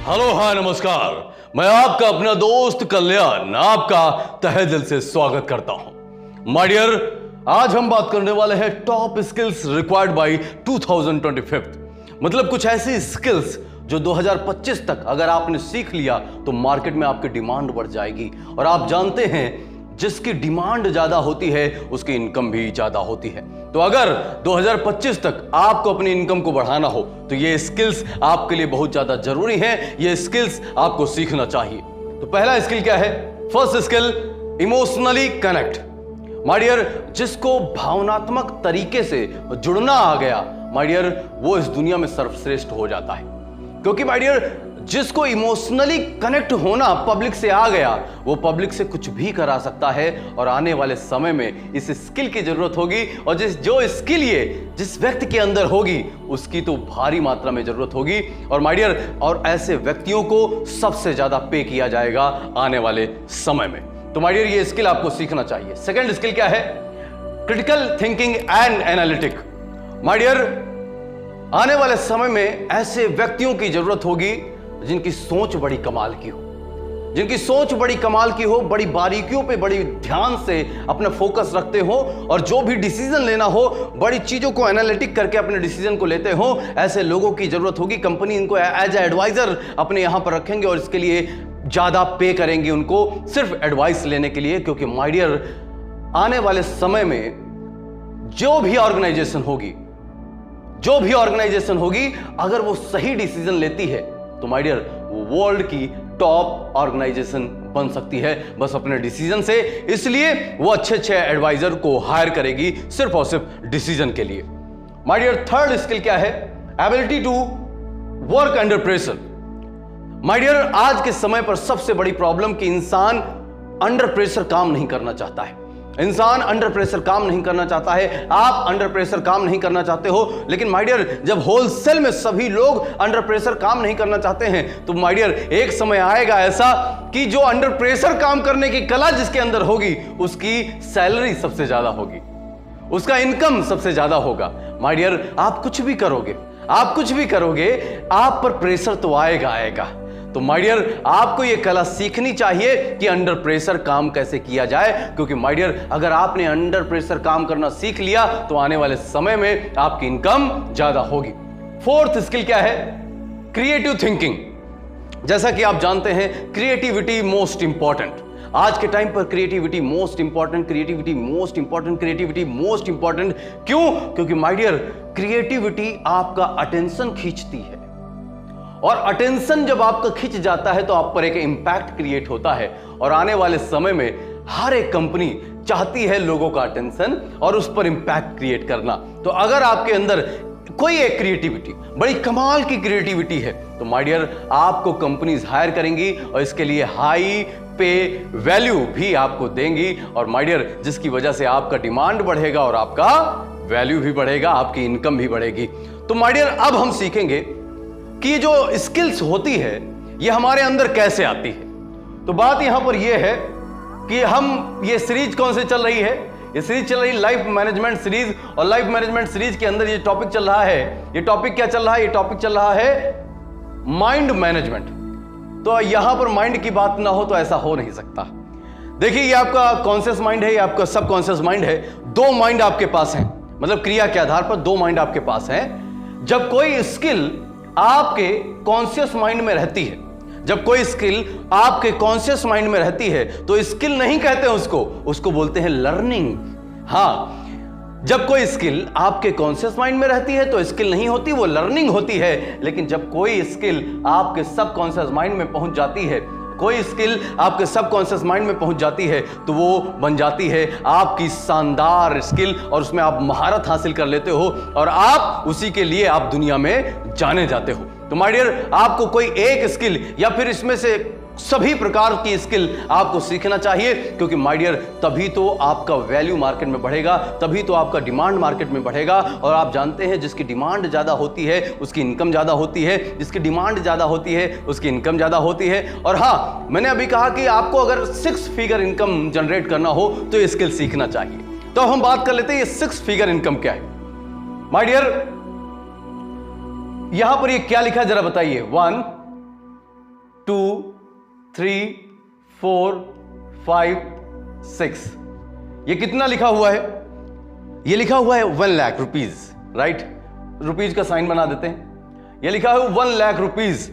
Hello, हाय, नमस्कार। मैं आपका अपना दोस्त कल्याण आपका तहे दिल से स्वागत करता हूं। माय डियर, आज हम बात करने वाले हैं टॉप स्किल्स रिक्वायर्ड बाय 2025। मतलब कुछ ऐसी स्किल्स जो 2025 तक अगर आपने सीख लिया तो मार्केट में आपकी डिमांड बढ़ जाएगी। और आप जानते हैं जिसकी डिमांड ज्यादा होती है उसकी इनकम भी ज्यादा होती है। तो अगर 2025 तक आपको अपनी इनकम को बढ़ाना हो तो ये स्किल्स आपके लिए बहुत ज्यादा जरूरी है। ये स्किल्स आपको सीखना चाहिए। तो पहला स्किल क्या है? First skill, emotionally connect. My dear, जिसको भावनात्मक तरीके से जुड़ना आ गया, माय डियर, वो इस दुनिया में सर्वश्रेष्ठ हो जाता है। क्योंकि माय डियर, जिसको इमोशनली कनेक्ट होना पब्लिक से आ गया, वो पब्लिक से कुछ भी करा सकता है। और आने वाले समय में इस स्किल की जरूरत होगी। और जो स्किल ये जिस व्यक्ति के अंदर होगी उसकी तो भारी मात्रा में जरूरत होगी। और माय डियर, और ऐसे व्यक्तियों को सबसे ज्यादा पे किया जाएगा आने वाले समय में। तो माय डियर, ये स्किल आपको सीखना चाहिए। सेकंड स्किल क्या है? Critical thinking and analytic. My dear, आने वाले समय में ऐसे व्यक्तियों की जरूरत होगी जिनकी सोच बड़ी कमाल की हो, जिनकी सोच बड़ी कमाल की हो, बड़ी बारीकियों पे बड़ी ध्यान से अपना फोकस रखते हो और जो भी डिसीजन लेना हो बड़ी चीजों को एनालिटिक करके अपने डिसीजन को लेते हो। ऐसे लोगों की जरूरत होगी। कंपनी इनको एज ए एडवाइजर अपने यहां पर रखेंगे और इसके लिए ज्यादा पे करेंगे उनको सिर्फ एडवाइस लेने के लिए। क्योंकि माय डियर, आने वाले समय में जो भी ऑर्गेनाइजेशन होगी अगर वो सही डिसीजन लेती है तो माय डियर, वो वर्ल्ड की टॉप ऑर्गेनाइजेशन बन सकती है बस अपने डिसीजन से। इसलिए वो अच्छे एडवाइजर को हायर करेगी सिर्फ और सिर्फ डिसीजन के लिए। माय डियर, थर्ड स्किल क्या है? Ability to work under pressure. My dear, आज के समय पर सबसे बड़ी प्रॉब्लम कि इंसान अंडर प्रेशर काम नहीं करना चाहता है। इंसान अंडर प्रेशर काम नहीं करना चाहता है। आप अंडर प्रेशर काम नहीं करना चाहते हो। लेकिन माय डियर, जब होलसेल में सभी लोग अंडर प्रेशर काम नहीं करना चाहते हैं तो माय डियर, एक समय आएगा ऐसा कि जो अंडर प्रेशर काम करने की कला जिसके अंदर होगी उसकी सैलरी सबसे ज्यादा होगी, उसका इनकम सबसे ज्यादा होगा। माय डियर, आप कुछ भी करोगे आप पर प्रेशर तो आएगा। तो माय डियर, आपको यह कला सीखनी चाहिए कि अंडर प्रेशर काम कैसे किया जाए। क्योंकि माय डियर, अगर आपने अंडर प्रेशर काम करना सीख लिया तो आने वाले समय में आपकी इनकम ज्यादा होगी। फोर्थ स्किल क्या है? Creative thinking. जैसा कि आप जानते हैं, क्रिएटिविटी मोस्ट इंपॉर्टेंट। आज के टाइम पर क्रिएटिविटी मोस्ट इंपॉर्टेंट। क्यों? क्योंकि माय डियर, क्रिएटिविटी आपका अटेंशन खींचती है और अटेंशन जब आपका खिंच जाता है तो आप पर एक इंपैक्ट क्रिएट होता है। और आने वाले समय में हर एक कंपनी चाहती है लोगों का अटेंशन और उस पर इंपैक्ट क्रिएट करना। तो अगर आपके अंदर कोई एक क्रिएटिविटी, बड़ी कमाल की क्रिएटिविटी है तो माय डियर, आपको कंपनीज हायर करेंगी और इसके लिए हाई पे वैल्यू भी आपको देंगी। और माय डियर, जिसकी वजह से आपका डिमांड बढ़ेगा और आपका वैल्यू भी बढ़ेगा, आपकी इनकम भी बढ़ेगी। तो माय डियर, अब हम सीखेंगे कि जो स्किल्स होती है ये हमारे अंदर कैसे आती है। तो बात यहां पर यह है कि हम ये सीरीज कौन से चल रही है? ये सीरीज चल रही है लाइफ मैनेजमेंट सीरीज। और लाइफ मैनेजमेंट सीरीज के अंदर ये टॉपिक चल रहा है। ये टॉपिक क्या चल रहा है? ये टॉपिक चल रहा है माइंड मैनेजमेंट। तो यहां पर माइंड की बात ना हो तो ऐसा हो नहीं सकता। देखिए, ये आपका कॉन्शियस माइंड है, ये आपका सबकॉन्शियस माइंड है। दो माइंड आपके पास हैं, मतलब क्रिया के आधार पर दो माइंड आपके पास हैं। जब कोई स्किल आपके कॉन्शियस माइंड में रहती है, तो स्किल नहीं कहते उसको बोलते हैं लर्निंग। हाँ, जब कोई स्किल आपके कॉन्शियस माइंड में रहती है तो स्किल नहीं होती, वो लर्निंग होती है। लेकिन जब कोई स्किल आपके सबकॉन्शियस माइंड में पहुंच जाती है, तो वो बन जाती है आपकी शानदार स्किल और उसमें आप महारत हासिल कर लेते हो और आप उसी के लिए आप दुनिया में जाने जाते हो। तो माय डियर, आपको कोई एक स्किल या फिर इसमें से सभी प्रकार की स्किल आपको सीखना चाहिए। क्योंकि माय डियर, तभी तो आपका वैल्यू मार्केट में बढ़ेगा, तभी तो आपका डिमांड मार्केट में बढ़ेगा। और आप जानते हैं जिसकी डिमांड ज्यादा होती है उसकी इनकम ज्यादा होती है, जिसकी डिमांड ज्यादा होती है उसकी इनकम ज्यादा होती है। और हाँ, मैंने अभी कहा कि आपको अगर 6 फिगर इनकम जनरेट करना हो तो ये स्किल सीखना चाहिए। तो हम बात कर लेते हैं ये 6 फिगर इनकम क्या है। माय डियर, यहां पर ये क्या लिखा जरा बताइए। 1 2 3 4 5 6। ये कितना लिखा हुआ है? ये लिखा हुआ है 1 लाख रुपीज, राइट? रुपीज का साइन बना देते हैं। ये लिखा है 1 लाख रुपीज।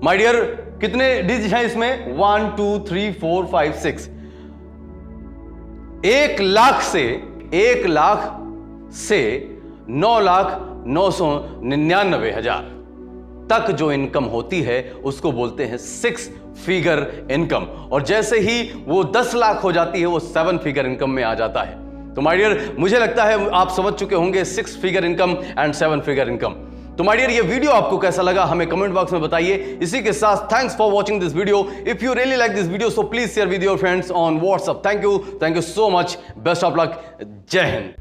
माय डियर, कितने डिजिट हैं इसमें? 1 2 3 4 5 6। 1 लाख से 9,999,000 तक जो इनकम होती है उसको बोलते हैं 6 फिगर इनकम। और जैसे ही वो 10 लाख हो जाती है वो 7 फिगर इनकम में आ जाता है। तो माय डियर, मुझे लगता है आप समझ चुके होंगे 6 figure income and 7 figure income. तो माय डियर, ये वीडियो आपको कैसा लगा हमें कमेंट बॉक्स में बताइए। इसी के साथ thanks for watching this video. If you really like this video so please share with your friends on WhatsApp. Thank you so much. Best of luck. जय हिंद।